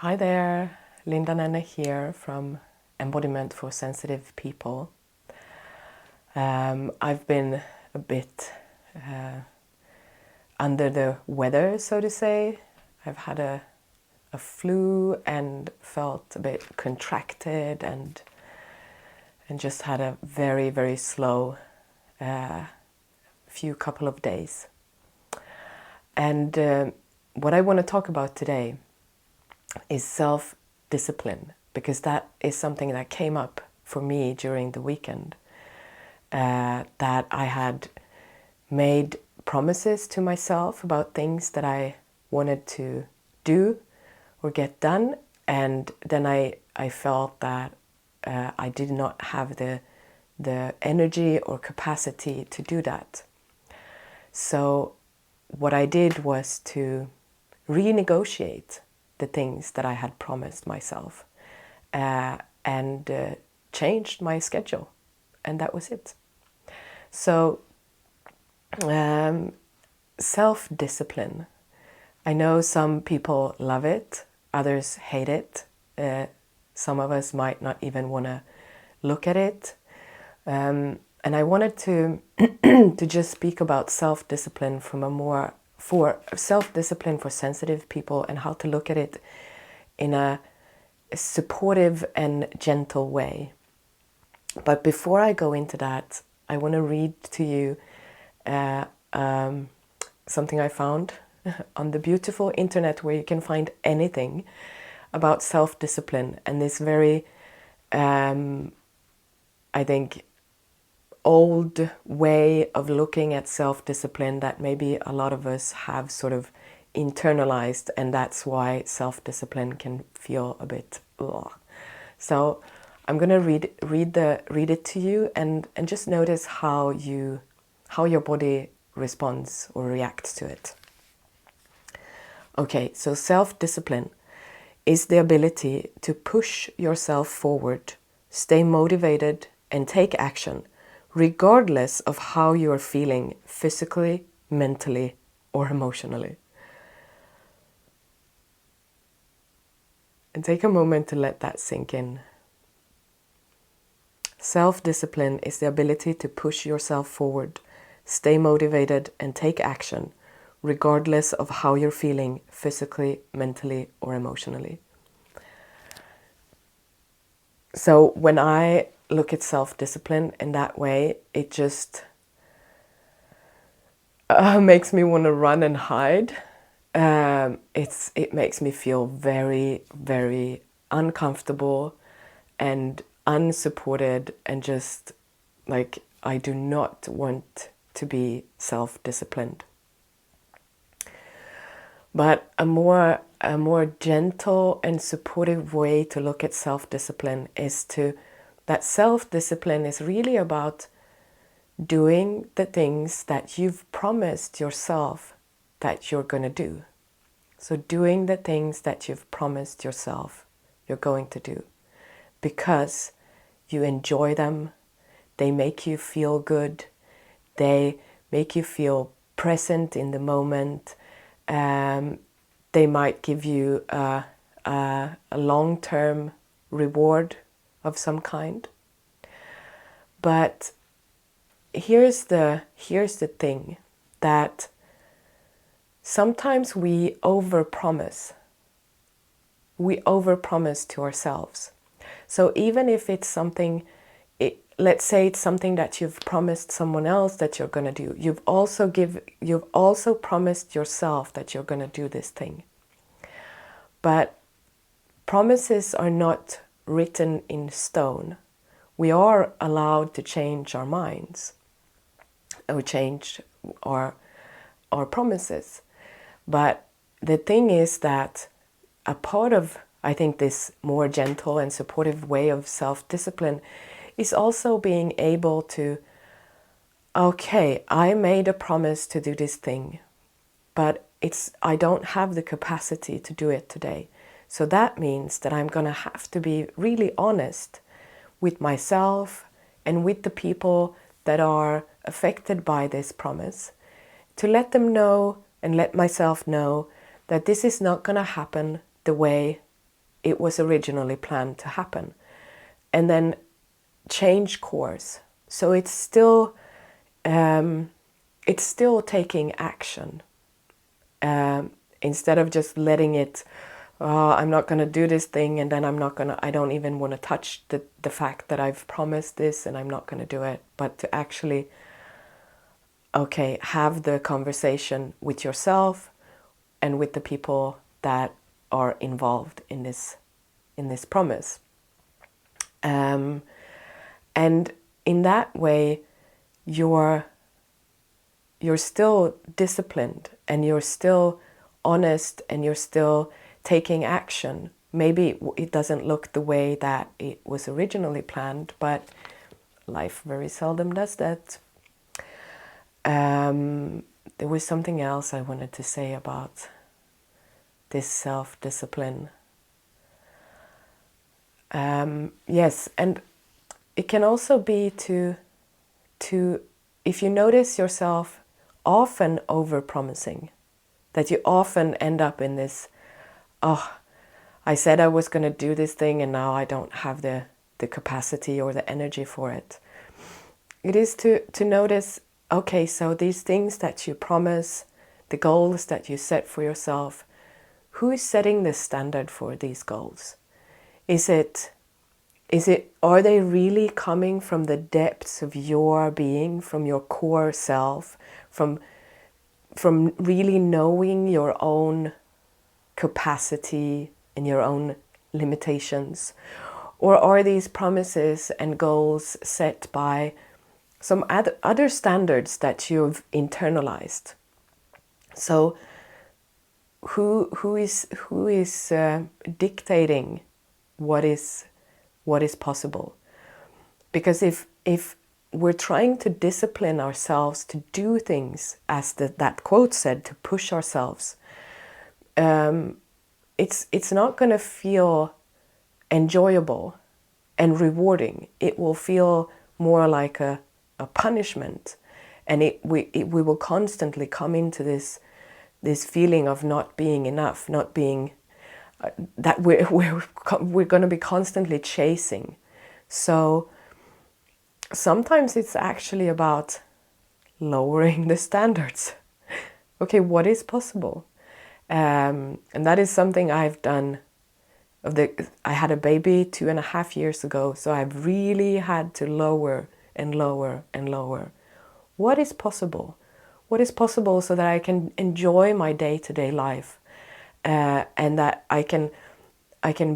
Hi there, Linda Nenne here from Embodiment for Sensitive People. I've been a bit under the weather, so to say. I've had a flu and felt a bit contracted and just had a very, very slow few couple of days. And what I want to talk about today is self-discipline, because that is something that came up for me during the weekend, that I had made promises to myself about things that I wanted to do or get done, and then I felt that I did not have the energy or capacity to do that. So what I did was to renegotiate the things that I had promised myself and changed my schedule, and that was it. So self-discipline. I know some people love it, others hate it. Some of us might not even want to look at it. And I wanted to to just speak about self-discipline for self-discipline for sensitive people, and how to look at it in a supportive and gentle way. But before I go into that, I want to read to you something I found on the beautiful internet, where you can find anything about self-discipline, and this very, I think, old way of looking at self-discipline that maybe a lot of us have sort of internalized, and that's why self-discipline can feel a bit ugh. So I'm going to read it to you, and just notice how your body responds or reacts to it. Okay, so self-discipline is the ability to push yourself forward, stay motivated, and take action, regardless of how you are feeling physically, mentally, or emotionally. And take a moment to let that sink in. Self-discipline is the ability to push yourself forward, stay motivated, and take action, regardless of how you're feeling physically, mentally, or emotionally. So when I look at self-discipline in that way, it just makes me want to run and hide. It makes me feel very, very uncomfortable and unsupported, and just like I do not want to be self-disciplined. But a more gentle and supportive way to look at self-discipline is that self-discipline is really about doing the things that you've promised yourself that you're going to do. So doing the things that you've promised yourself you're going to do, because you enjoy them, they make you feel good, they make you feel present in the moment. They might give you a long-term reward of some kind. But here's the thing, that sometimes we overpromise. We overpromise to ourselves. So even if it's something, let's say it's something that you've promised someone else that you're going to do, you've also promised yourself that you're going to do this thing. But promises are not written in stone. We are allowed to change our minds or change our promises. But the thing is that a part of, I think, this more gentle and supportive way of self-discipline is also being able to, okay, I made a promise to do this thing, but I don't have the capacity to do it today. So that means that I'm going to have to be really honest with myself and with the people that are affected by this promise, to let them know and let myself know that this is not going to happen the way it was originally planned to happen, and then change course. So it's still taking action, instead of just letting it, oh, I'm not going to do this thing, and then I don't even want to touch the fact that I've promised this and I'm not going to do it, but to actually, okay, have the conversation with yourself and with the people that are involved in this promise. And in that way, you're still disciplined, and you're still honest, and you're still taking action. Maybe it doesn't look the way that it was originally planned, but life very seldom does that. There was something else I wanted to say about this self-discipline. Yes, and it can also be to if you notice yourself often over-promising, that you often end up in this, oh, I said I was going to do this thing and now I don't have the capacity or the energy for it. It is to notice, okay, so these things that you promise, the goals that you set for yourself, who is setting the standard for these goals? Are they really coming from the depths of your being, from your core self, from really knowing your own capacity and your own limitations? Or are these promises and goals set by some other standards that you've internalized? So who is dictating what is possible? Because if we're trying to discipline ourselves to do things, as that quote said, to push ourselves, it's not going to feel enjoyable and rewarding. It will feel more like a punishment, and we will constantly come into this feeling of not being enough, not being that we're going to be constantly chasing. So sometimes it's actually about lowering the standards. Okay, what is possible? And that is something I've done. I had a baby 2.5 years ago, so I've really had to lower and lower and lower. What is possible? What is possible so that I can enjoy my day-to-day life, and that I can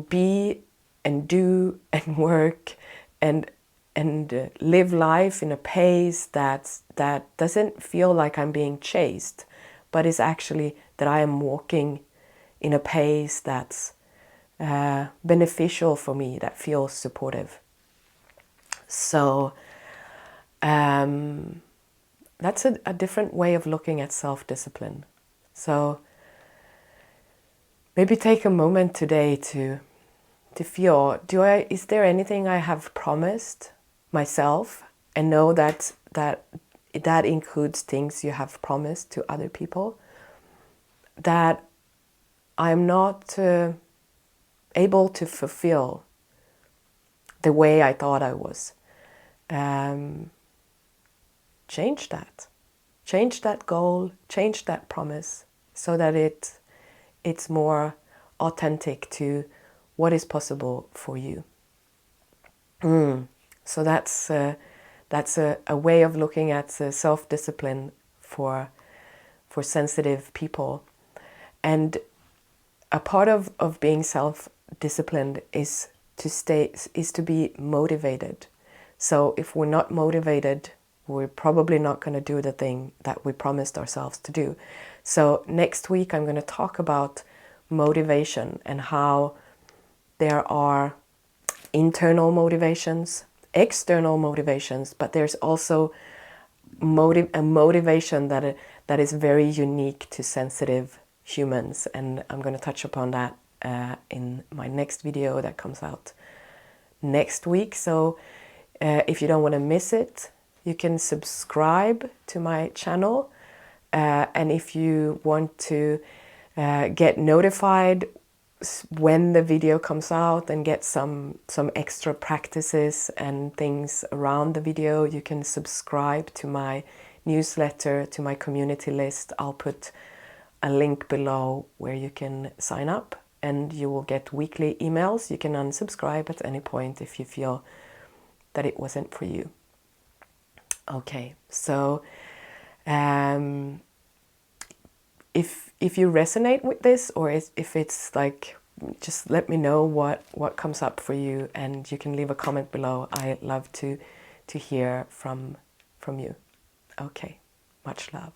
be and do and work and live life in a pace that doesn't feel like I'm being chased, but is actually that I am walking in a pace that's beneficial for me, that feels supportive. So that's a different way of looking at self-discipline. So maybe take a moment today to feel, is there anything I have promised myself, and know that includes things you have promised to other people, that I'm not able to fulfill the way I thought I was. Change that goal, change that promise, so that it's more authentic to what is possible for you. So that's a way of looking at self-discipline for sensitive people. And a part of being self-disciplined is to be motivated. So if we're not motivated, we're probably not going to do the thing that we promised ourselves to do. So next week I'm going to talk about motivation, and how there are internal motivations, external motivations, but there's also a motivation that is very unique to sensitive humans, and I'm going to touch upon that in my next video that comes out next week. So if you don't want to miss it, you can subscribe to my channel, and if you want to get notified when the video comes out and get some extra practices and things around the video, you can subscribe to my newsletter, to my community list. I'll put a link below where you can sign up, and you will get weekly emails. You can unsubscribe at any point if you feel that it wasn't for you. Okay, so if you resonate with this, or if it's like, just let me know what comes up for you, and you can leave a comment below. I love to hear from you. Okay, much love.